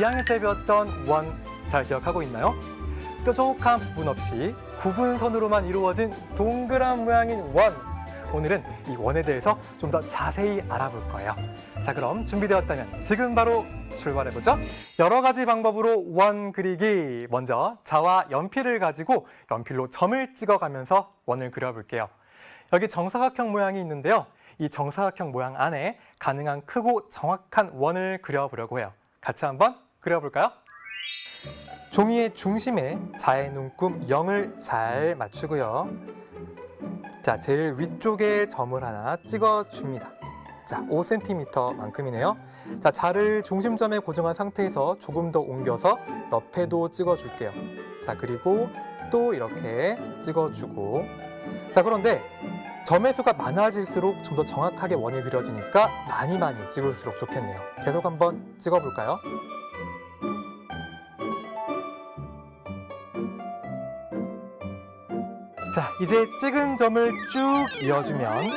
2학년 때 배웠던 원 잘 기억하고 있나요? 뾰족한 부분 없이 구분선으로만 이루어진 동그란 모양인 원. 오늘은 이 원에 대해서 좀 더 자세히 알아볼 거예요. 자, 그럼 준비되었다면 지금 바로 출발해보죠. 여러 가지 방법으로 원 그리기. 먼저 자와 연필을 가지고 연필로 점을 찍어가면서 원을 그려볼게요. 여기 정사각형 모양이 있는데요. 이 정사각형 모양 안에 가능한 크고 정확한 원을 그려보려고 해요. 같이 한번 그려볼까요? 종이의 중심에 자의 눈금 0을 잘 맞추고요. 자, 제일 위쪽에 점을 하나 찍어줍니다. 자, 5cm 만큼이네요. 자, 자를 중심점에 고정한 상태에서 조금 더 옮겨서 옆에도 찍어줄게요. 자, 그리고 또 이렇게 찍어주고. 자, 그런데 점의 수가 많아질수록 좀 더 정확하게 원이 그려지니까 많이 찍을수록 좋겠네요. 계속 한번 찍어볼까요? 자, 이제 찍은 점을 쭉 이어주면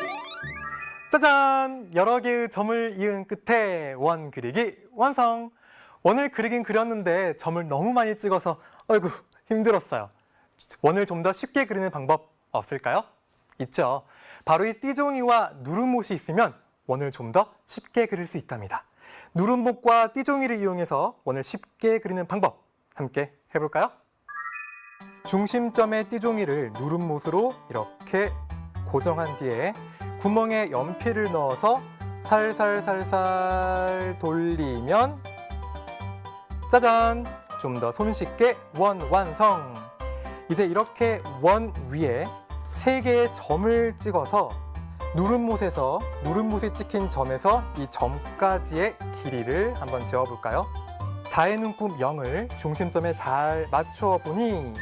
짜잔! 여러 개의 점을 이은 끝에 원 그리기 완성! 원을 그리긴 그렸는데 점을 너무 많이 찍어서 아이고 힘들었어요. 원을 좀 더 쉽게 그리는 방법 없을까요? 있죠. 바로 이 띠종이와 누름못이 있으면 원을 좀 더 쉽게 그릴 수 있답니다. 누름못과 띠종이를 이용해서 원을 쉽게 그리는 방법 함께 해볼까요? 중심점의 띠종이를 누름못으로 이렇게 고정한 뒤에 구멍에 연필을 넣어서 살살살살 돌리면 짜잔! 좀 더 손쉽게 원 완성! 이제 이렇게 원 위에 3개의 점을 찍어서 누름못이 찍힌 점에서 이 점까지의 길이를 한번 재어볼까요? 자의 눈금 0을 중심점에 잘 맞추어 보니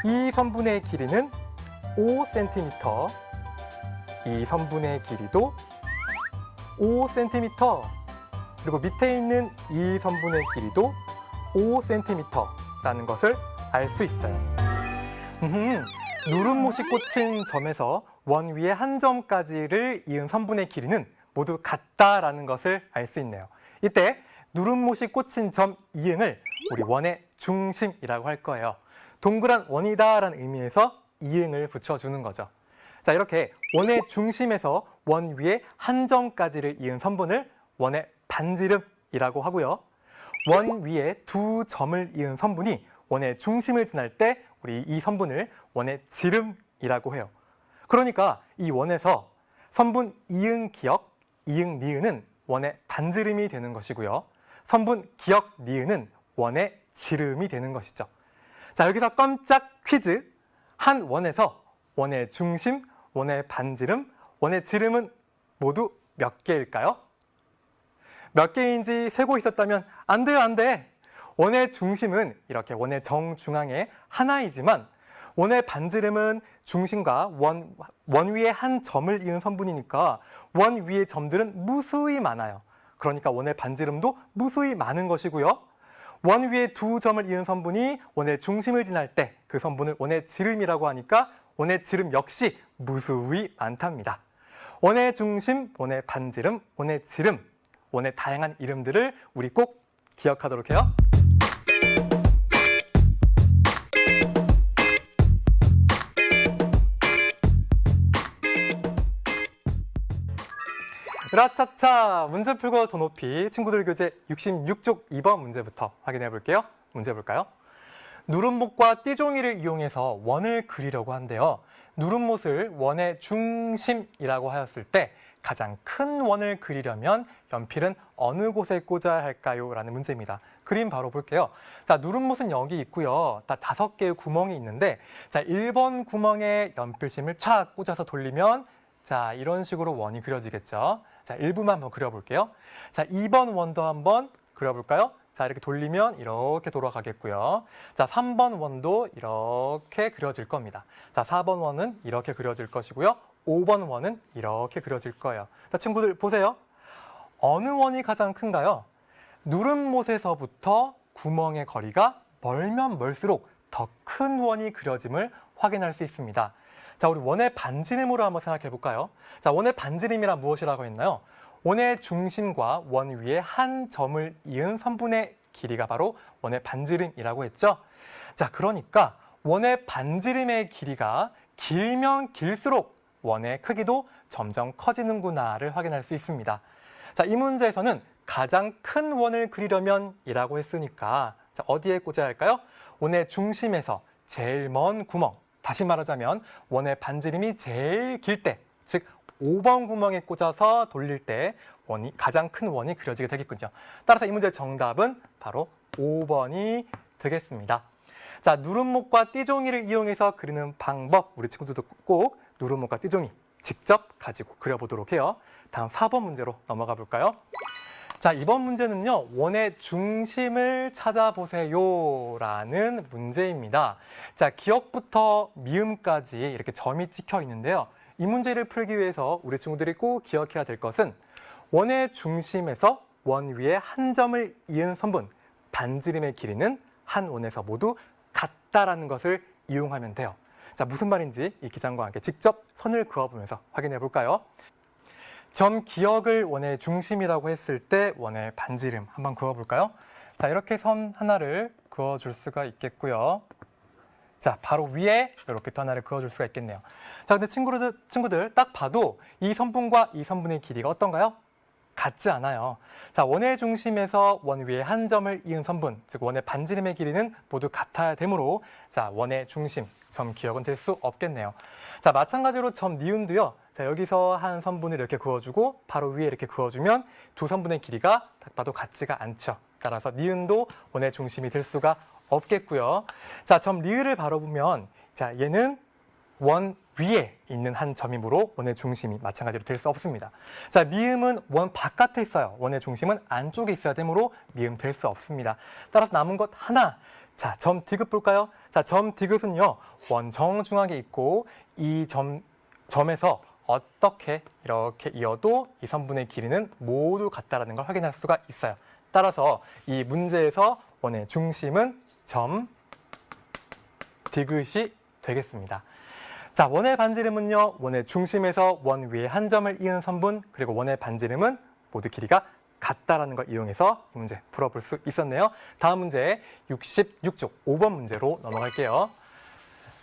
이 선분의 길이는 5cm, 이 선분의 길이도 5cm, 그리고 밑에 있는 이 선분의 길이도 5cm라는 것을 알 수 있어요. 누름못이 꽂힌 점에서 원 위에 한 점까지를 이은 선분의 길이는 모두 같다라는 것을 알 수 있네요. 이때 누름못이 꽂힌 점 이응을 우리 원의 중심이라고 할 거예요. 동그란 원이다라는 의미에서 이응을 붙여주는 거죠. 자, 이렇게 원의 중심에서 원 위에 한 점까지를 이은 선분을 원의 반지름이라고 하고요. 원 위에 2점을 이은 선분이 원의 중심을 지날 때 우리 이 선분을 원의 지름이라고 해요. 그러니까 이 원에서 선분 이응 기역, 이응 니은은 원의 반지름이 되는 것이고요. 선분 기역 니은은 원의 지름이 되는 것이죠. 자, 여기서 깜짝 퀴즈. 한 원에서 원의 중심, 원의 반지름, 원의 지름은 모두 몇 개일까요? 몇 개인지 세고 있었다면 안 돼요, 안 돼. 원의 중심은 이렇게 원의 정중앙에 하나이지만 원의 반지름은 중심과 원 위에 한 점을 이은 선분이니까 원 위의 점들은 무수히 많아요. 그러니까 원의 반지름도 무수히 많은 것이고요. 원 위에 2점을 이은 선분이 원의 중심을 지날 때 그 선분을 원의 지름이라고 하니까 원의 지름 역시 무수히 많답니다. 원의 중심, 원의 반지름, 원의 지름, 원의 다양한 이름들을 우리 꼭 기억하도록 해요. 으라차차! 문제 풀고 더 높이 친구들 교재 66쪽 2번 문제부터 확인해 볼게요. 문제 볼까요? 누름못과 띠종이를 이용해서 원을 그리려고 한대요. 누름못을 원의 중심이라고 하였을 때 가장 큰 원을 그리려면 연필은 어느 곳에 꽂아야 할까요? 라는 문제입니다. 그림 바로 볼게요. 자, 누름못은 여기 있고요. 다 5개의 구멍이 있는데 자, 1번 구멍에 연필심을 촥 꽂아서 돌리면 자, 이런 식으로 원이 그려지겠죠. 자, 일부만 한번 그려볼게요. 자, 2번 원도 한번 그려볼까요? 자, 이렇게 돌리면 이렇게 돌아가겠고요. 자, 3번 원도 이렇게 그려질 겁니다. 자, 4번 원은 이렇게 그려질 것이고요. 5번 원은 이렇게 그려질 거예요. 자, 친구들 보세요. 어느 원이 가장 큰가요? 누름못에서부터 구멍의 거리가 멀면 멀수록 더 큰 원이 그려짐을 확인할 수 있습니다. 자, 우리 원의 반지름으로 한번 생각해 볼까요? 자, 원의 반지름이란 무엇이라고 했나요? 원의 중심과 원 위에 한 점을 이은 선분의 길이가 바로 원의 반지름이라고 했죠. 자, 그러니까 원의 반지름의 길이가 길면 길수록 원의 크기도 점점 커지는구나를 확인할 수 있습니다. 자, 이 문제에서는 가장 큰 원을 그리려면 이라고 했으니까 자, 어디에 꽂아야 할까요? 원의 중심에서 제일 먼 구멍, 다시 말하자면 원의 반지름이 제일 길 때, 즉 5번 구멍에 꽂아서 돌릴 때 가장 큰 원이 그려지게 되겠군요. 따라서 이 문제의 정답은 바로 5번이 되겠습니다. 자, 누름목과 띠종이를 이용해서 그리는 방법, 우리 친구들도 꼭 누름목과 띠종이 직접 가지고 그려보도록 해요. 다음 4번 문제로 넘어가 볼까요? 자, 이번 문제는요, 원의 중심을 찾아보세요 라는 문제입니다. 자, 기억부터 미음까지 이렇게 점이 찍혀 있는데요. 이 문제를 풀기 위해서 우리 친구들이 꼭 기억해야 될 것은 원의 중심에서 원 위에 한 점을 이은 선분, 반지름의 길이는 한 원에서 모두 같다라는 것을 이용하면 돼요. 자, 무슨 말인지 이 기장과 함께 직접 선을 그어보면서 확인해 볼까요? 점 기억을 원의 중심이라고 했을 때 원의 반지름 한번 그어볼까요? 자, 이렇게 선 하나를 그어줄 수가 있겠고요. 자, 바로 위에 이렇게 또 하나를 그어줄 수가 있겠네요. 자, 근데 친구들 딱 봐도 이 선분과 이 선분의 길이가 어떤가요? 같지 않아요. 자, 원의 중심에서 원 위에 한 점을 이은 선분, 즉 원의 반지름의 길이는 모두 같아야 되므로 자, 원의 중심, 점 기억은 될 수 없겠네요. 자, 마찬가지로 점 니은도요. 자, 여기서 한 선분을 이렇게 그어주고 바로 위에 이렇게 그어주면 두 선분의 길이가 딱 봐도 같지가 않죠. 따라서 니은도 원의 중심이 될 수가 없겠고요. 자, 점 리을을 바로 보면 자, 얘는 원 위에 있는 한 점이므로 원의 중심이 마찬가지로 될 수 없습니다. 자, 미음은 원 바깥에 있어요. 원의 중심은 안쪽에 있어야 되므로 미음 될 수 없습니다. 따라서 남은 것 하나. 자, 점 디귿 볼까요? 자, 점 디귿은요, 원 정중앙에 있고 이 점에서 어떻게 이렇게 이어도 이 선분의 길이는 모두 같다라는 걸 확인할 수가 있어요. 따라서 이 문제에서 원의 중심은 점 디귿이 되겠습니다. 자, 원의 반지름은요, 원의 중심에서 원 위에 한 점을 이은 선분, 그리고 원의 반지름은 모두 길이가 같다라는 걸 이용해서 이 문제 풀어볼 수 있었네요. 다음 문제 66쪽 5번 문제로 넘어갈게요.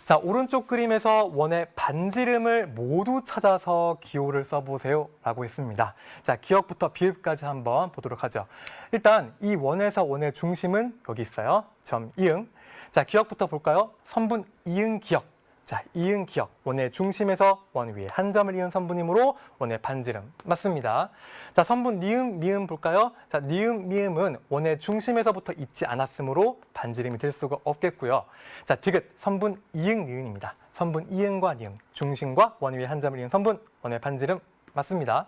자, 오른쪽 그림에서 원의 반지름을 모두 찾아서 기호를 써보세요 라고 했습니다. 자, 기억부터 비읍까지 한번 보도록 하죠. 일단 이 원에서 원의 중심은 여기 있어요. 점 이응. 자, 기억부터 볼까요? 선분 이응 기억. 자, 이응 기억. 원의 중심에서 원 위에 한 점을 이은 선분이므로 원의 반지름 맞습니다. 자, 선분 니은 미음 볼까요? 자, 니은 미음은 원의 중심에서부터 있지 않았으므로 반지름이 될 수가 없겠고요. 자, 디귿 선분 이응 니은입니다. 선분 이응과 니은 중심과 원 위에 한 점을 이은 선분 원의 반지름 맞습니다.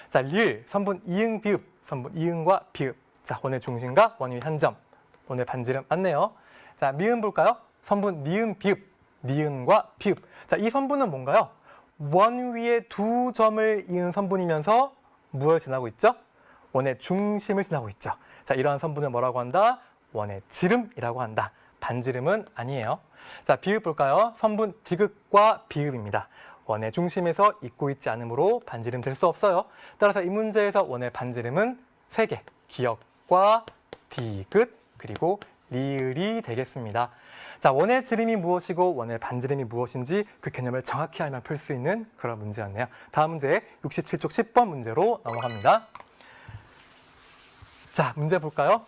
자, 리을 선분 이응 비읍 선분 이응과 비읍. 자, 원의 중심과 원 위에 한 점 원의 반지름 맞네요. 자, 미음 볼까요? 선분 니은 비읍 니은과 비읍. 자, 이 선분은 뭔가요? 원 위에 두 점을 이은 선분이면서 무엇을 지나고 있죠? 원의 중심을 지나고 있죠. 자, 이러한 선분을 뭐라고 한다? 원의 지름이라고 한다. 반지름은 아니에요. 자, 비읍 볼까요? 선분 디귿과 비읍입니다. 원의 중심에서 잇고 있지 않으므로 반지름 될 수 없어요. 따라서 이 문제에서 원의 반지름은 3개. 기역과 디귿 그리고 리을이 되겠습니다. 자, 원의 지름이 무엇이고 원의 반지름이 무엇인지 그 개념을 정확히 알면 풀 수 있는 그런 문제였네요. 다음 문제 67쪽 10번 문제로 넘어갑니다. 자, 문제 볼까요?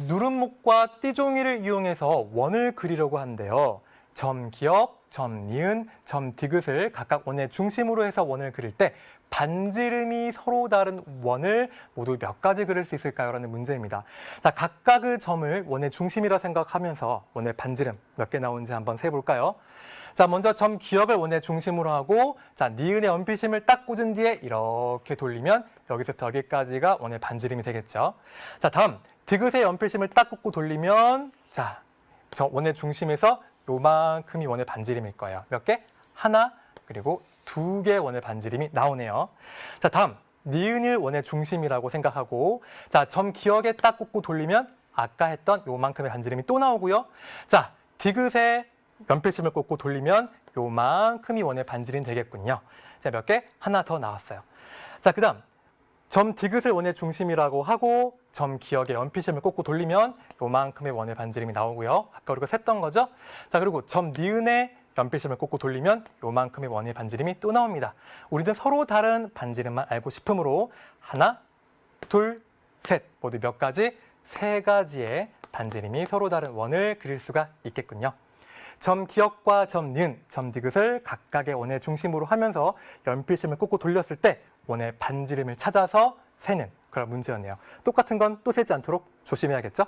누름목과 띠종이를 이용해서 원을 그리려고 하는데요. 점 기역, 점 니은, 점 디귿을 각각 원의 중심으로 해서 원을 그릴 때 반지름이 서로 다른 원을 모두 몇 가지 그릴 수 있을까요? 라는 문제입니다. 자, 각각의 점을 원의 중심이라 생각하면서 원의 반지름 몇 개 나오는지 한번 세볼까요? 자, 먼저 점 기역을 원의 중심으로 하고 자, 니은의 연필심을 딱 꽂은 뒤에 이렇게 돌리면 여기서부터 여기까지가 원의 반지름이 되겠죠. 자, 다음 디귿의 연필심을 딱 꽂고 돌리면 자, 저 원의 중심에서 요만큼이 원의 반지름일 거예요. 몇 개? 하나, 그리고 2개 원의 반지름이 나오네요. 자, 다음 니은을 원의 중심이라고 생각하고 자, 점 기역에 딱 꽂고 돌리면 아까 했던 요만큼의 반지름이 또 나오고요. 자, 디귿에 연필심을 꽂고 돌리면 요만큼이 원의 반지름이 되겠군요. 자, 몇 개? 하나 더 나왔어요. 자, 그 다음 점 디귿을 원의 중심이라고 하고 점 기역에 연필심을 꽂고 돌리면 요만큼의 원의 반지름이 나오고요. 아까 우리가 셌던 거죠? 자, 그리고 점 니은에 연필심을 꽂고 돌리면 요만큼의 원의 반지름이 또 나옵니다. 우리는 서로 다른 반지름만 알고 싶으므로 하나, 둘, 셋 모두 몇 가지? 세 가지의 반지름이 서로 다른 원을 그릴 수가 있겠군요. 점 기역과 점 니은, 점 디귿을 각각의 원의 중심으로 하면서 연필심을 꽂고 돌렸을 때 원의 반지름을 찾아서 세는 그런 문제였네요. 똑같은 건 또 세지 않도록 조심해야겠죠?